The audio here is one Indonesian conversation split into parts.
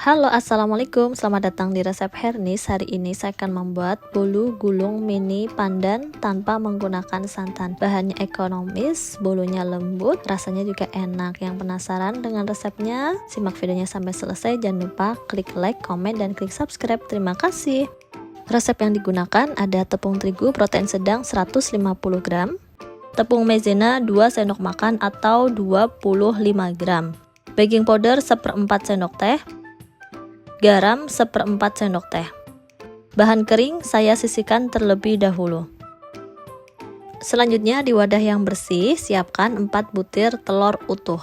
Halo, assalamualaikum. Selamat datang di resep Hernis. Hari ini saya akan membuat bolu gulung mini pandan tanpa menggunakan santan. Bahannya ekonomis, bolunya lembut, rasanya juga enak. Yang penasaran dengan resepnya? Simak videonya sampai selesai. Jangan lupa klik like, komen, dan klik subscribe. Terima kasih. Resep yang digunakan ada tepung terigu protein sedang 150 gram, tepung maizena 2 sendok makan atau 25 gram, baking powder 1/4 sendok teh, garam 1/4 sendok teh. Bahan kering saya sisihkan terlebih dahulu. Selanjutnya di wadah yang bersih siapkan 4 butir telur utuh.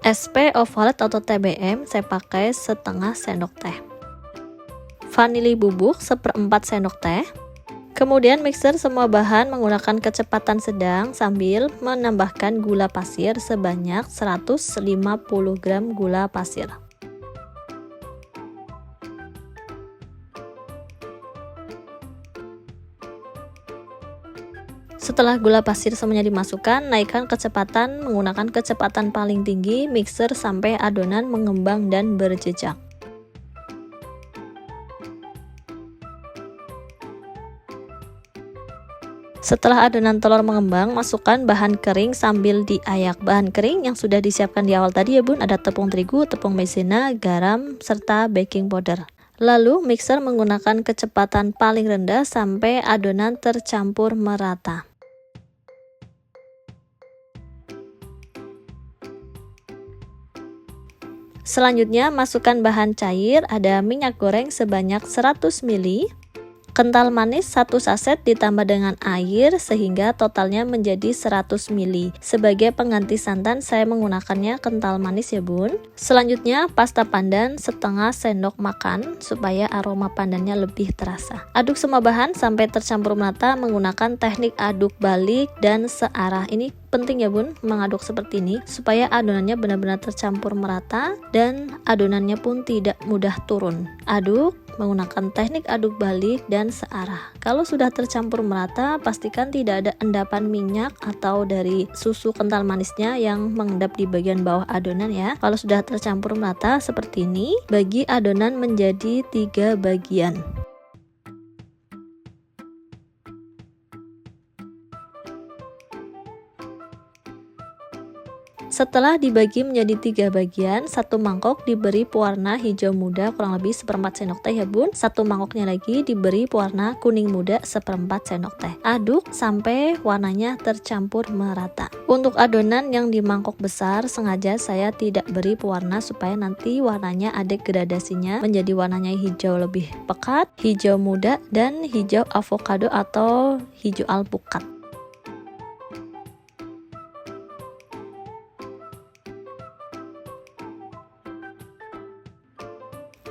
SP Ovalet atau TBM saya pakai setengah sendok teh. Vanili bubuk 1/4 sendok teh. Kemudian mixer semua bahan menggunakan kecepatan sedang sambil menambahkan gula pasir sebanyak 150 gram gula pasir. Setelah gula pasir semuanya dimasukkan, naikkan kecepatan menggunakan kecepatan paling tinggi, mixer sampai adonan mengembang dan berjejak. Setelah adonan telur mengembang, masukkan bahan kering sambil diayak. Bahan kering yang sudah disiapkan di awal tadi ya bun, ada tepung terigu, tepung maizena, garam, serta baking powder. Lalu mixer menggunakan kecepatan paling rendah sampai adonan tercampur merata. Selanjutnya masukkan bahan cair, ada minyak goreng sebanyak 100 ml, kental manis 1 saset ditambah dengan air sehingga totalnya menjadi 100 ml. Sebagai pengganti santan saya menggunakannya kental manis ya bun. Selanjutnya pasta pandan setengah sendok makan supaya aroma pandannya lebih terasa. Aduk semua bahan sampai tercampur merata menggunakan teknik aduk balik dan searah. Ini penting ya bun, mengaduk seperti ini supaya adonannya benar-benar tercampur merata dan adonannya pun tidak mudah turun. Aduk menggunakan teknik aduk balik dan searah. Kalau sudah tercampur merata, pastikan tidak ada endapan minyak atau dari susu kental manisnya yang mengendap di bagian bawah adonan ya. Kalau sudah tercampur merata seperti ini, bagi adonan menjadi 3 bagian. Setelah dibagi menjadi 3 bagian, 1 mangkok diberi pewarna hijau muda kurang lebih 1/4 sendok teh ya bun. 1 mangkoknya lagi diberi pewarna kuning muda 1/4 sendok teh. Aduk sampai warnanya tercampur merata. Untuk adonan yang di mangkok besar sengaja saya tidak beri pewarna supaya nanti warnanya ada gradasinya menjadi warnanya hijau lebih pekat, hijau muda, dan hijau avocado atau hijau alpukat.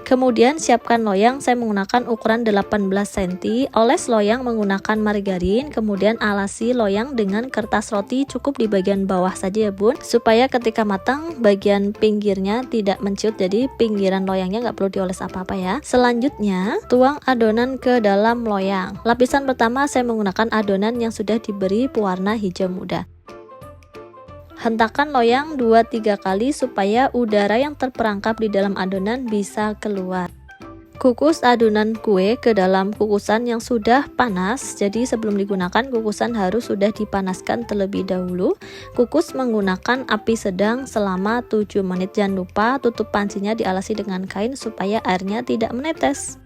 Kemudian siapkan loyang, saya menggunakan ukuran 18 cm, oles loyang menggunakan margarin, kemudian alasi loyang dengan kertas roti cukup di bagian bawah saja ya bun, supaya ketika matang bagian pinggirnya tidak mencuit, jadi pinggiran loyangnya nggak perlu dioles apa-apa ya. Selanjutnya tuang adonan ke dalam loyang. Lapisan pertama saya menggunakan adonan yang sudah diberi pewarna hijau muda. Hentakan loyang 2-3 kali supaya udara yang terperangkap di dalam adonan bisa keluar. Kukus adonan kue ke dalam kukusan yang sudah panas, jadi sebelum digunakan kukusan harus sudah dipanaskan terlebih dahulu. Kukus menggunakan api sedang selama 7 menit. Jangan lupa tutup pancinya dialasi dengan kain supaya airnya tidak menetes.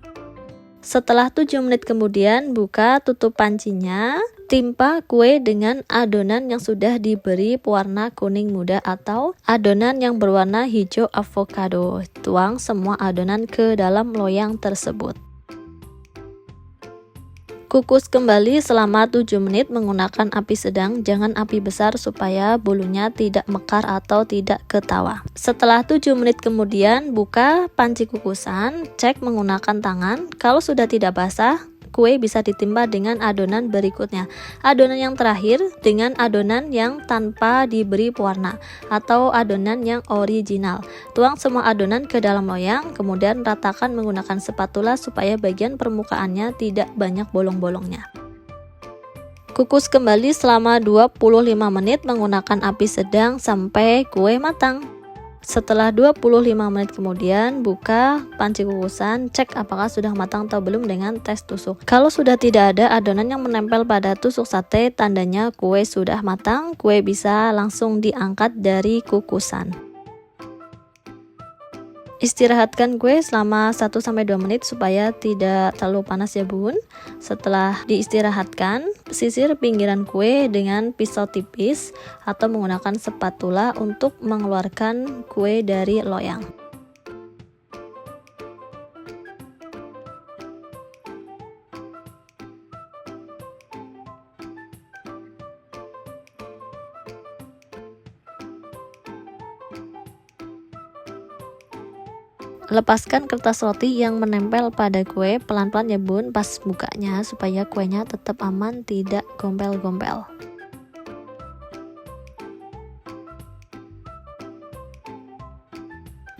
Setelah 7 menit kemudian buka tutup pancinya, timpa kue dengan adonan yang sudah diberi pewarna kuning muda atau adonan yang berwarna hijau avocado. Tuang semua adonan ke dalam loyang tersebut. Kukus kembali selama 7 menit menggunakan api sedang, jangan api besar supaya bolunya tidak mekar atau tidak ketawa. Setelah 7 menit kemudian buka panci kukusan, cek menggunakan tangan. Kalau sudah tidak basah, kue bisa ditimpa dengan adonan berikutnya. Adonan yang terakhir dengan adonan yang tanpa diberi pewarna atau adonan yang original. Tuang semua adonan ke dalam loyang, kemudian ratakan menggunakan spatula supaya bagian permukaannya tidak banyak bolong-bolongnya. Kukus kembali selama 25 menit menggunakan api sedang sampai kue matang. Setelah 25 menit kemudian, buka panci kukusan, cek apakah sudah matang atau belum dengan tes tusuk. Kalau sudah tidak ada adonan yang menempel pada tusuk sate, tandanya kue sudah matang. Kue bisa langsung diangkat dari kukusan. Istirahatkan kue selama 1-2 menit supaya tidak terlalu panas ya bun. Setelah diistirahatkan, sisir pinggiran kue dengan pisau tipis atau menggunakan spatula untuk mengeluarkan kue dari loyang. Lepaskan kertas roti yang menempel pada kue pelan-pelan ya bun pas bukanya supaya kuenya tetap aman, tidak gompel-gompel.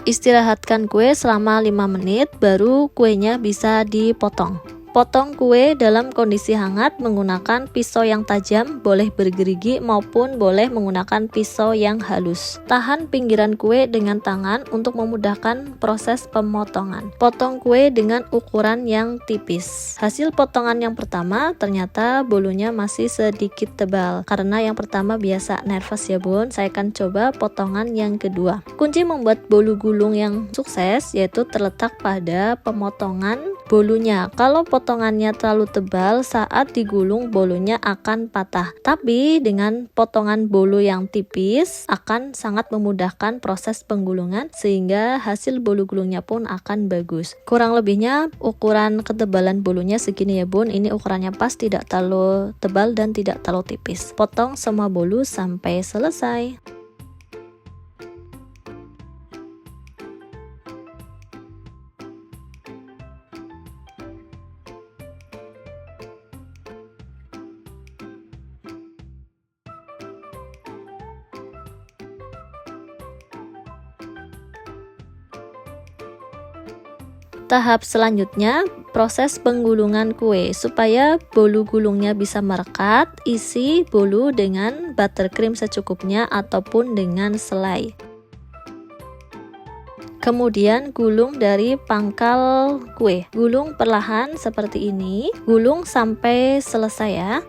Istirahatkan kue selama 5 menit baru kuenya bisa dipotong. Potong kue dalam kondisi hangat menggunakan pisau yang tajam, boleh bergerigi maupun boleh menggunakan pisau yang halus. Tahan pinggiran kue dengan tangan untuk memudahkan proses pemotongan. Potong kue dengan ukuran yang tipis. Hasil potongan yang pertama ternyata bolunya masih sedikit tebal. Karena yang pertama biasa nervous ya bun, saya akan coba potongan yang kedua. Kunci membuat bolu gulung yang sukses yaitu terletak pada pemotongan bolunya. Kalau potongannya terlalu tebal, saat digulung bolunya akan patah. Tapi dengan potongan bolu yang tipis akan sangat memudahkan proses penggulungan sehingga hasil bolu gulungnya pun akan bagus. Kurang lebihnya ukuran ketebalan bolunya segini ya bun. Ini ukurannya pas, tidak terlalu tebal dan tidak terlalu tipis. Potong semua bolu sampai selesai. Tahap selanjutnya, proses penggulungan kue. Supaya bolu gulungnya bisa merekat, isi bolu dengan buttercream secukupnya ataupun dengan selai. Kemudian gulung dari pangkal kue. Gulung perlahan seperti ini, gulung sampai selesai ya.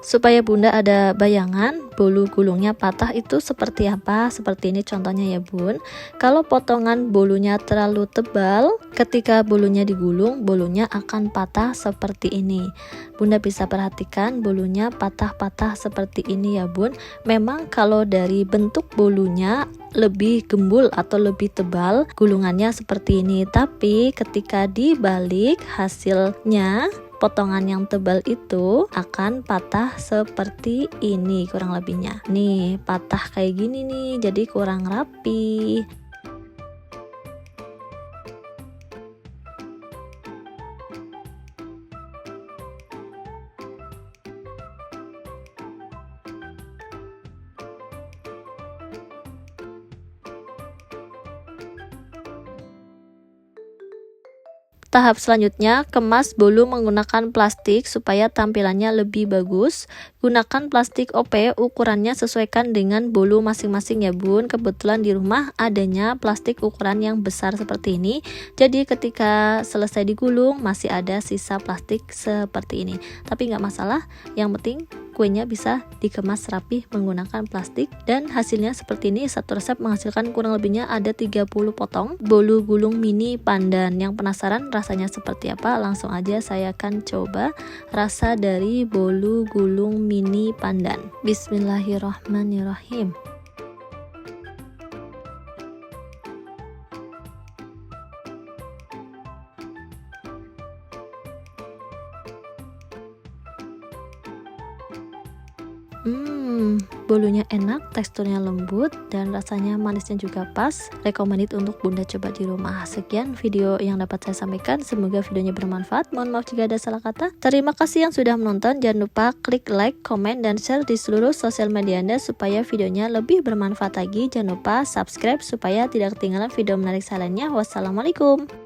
Supaya bunda ada bayangan bolu gulungnya patah itu seperti apa, seperti ini contohnya ya bun. Kalau potongan bolunya terlalu tebal, ketika bolunya digulung bolunya akan patah seperti ini. Bunda bisa perhatikan bolunya patah-patah seperti ini ya bun. Memang kalau dari bentuk bolunya lebih gembul atau lebih tebal, gulungannya seperti ini, tapi ketika dibalik hasilnya potongan yang tebal itu akan patah seperti ini kurang lebihnya. Nih, patah kayak gini nih, jadi kurang rapi. Tahap selanjutnya, kemas bolu menggunakan plastik supaya tampilannya lebih bagus. Gunakan plastik OP, ukurannya sesuaikan dengan bolu masing-masing ya bun. Kebetulan di rumah adanya plastik ukuran yang besar seperti ini. Jadi ketika selesai digulung masih ada sisa plastik seperti ini. Tapi nggak masalah, yang penting kuenya bisa dikemas rapi menggunakan plastik. Dan hasilnya seperti ini. Satu resep menghasilkan kurang lebihnya ada 30 potong bolu gulung mini pandan. Yang penasaran rasanya seperti apa? Langsung aja saya akan coba rasa dari bolu gulung mini pandan. Bismillahirrahmanirrahim. Bulunya enak, teksturnya lembut, dan rasanya manisnya juga pas. Recommended untuk Bunda coba di rumah. Sekian video yang dapat saya sampaikan, semoga videonya bermanfaat. Mohon maaf jika ada salah kata. Terima kasih yang sudah menonton. Jangan lupa klik like, komen, dan share di seluruh sosial media Anda supaya videonya lebih bermanfaat lagi. Jangan lupa subscribe supaya tidak ketinggalan video menarik lainnya. Wassalamualaikum.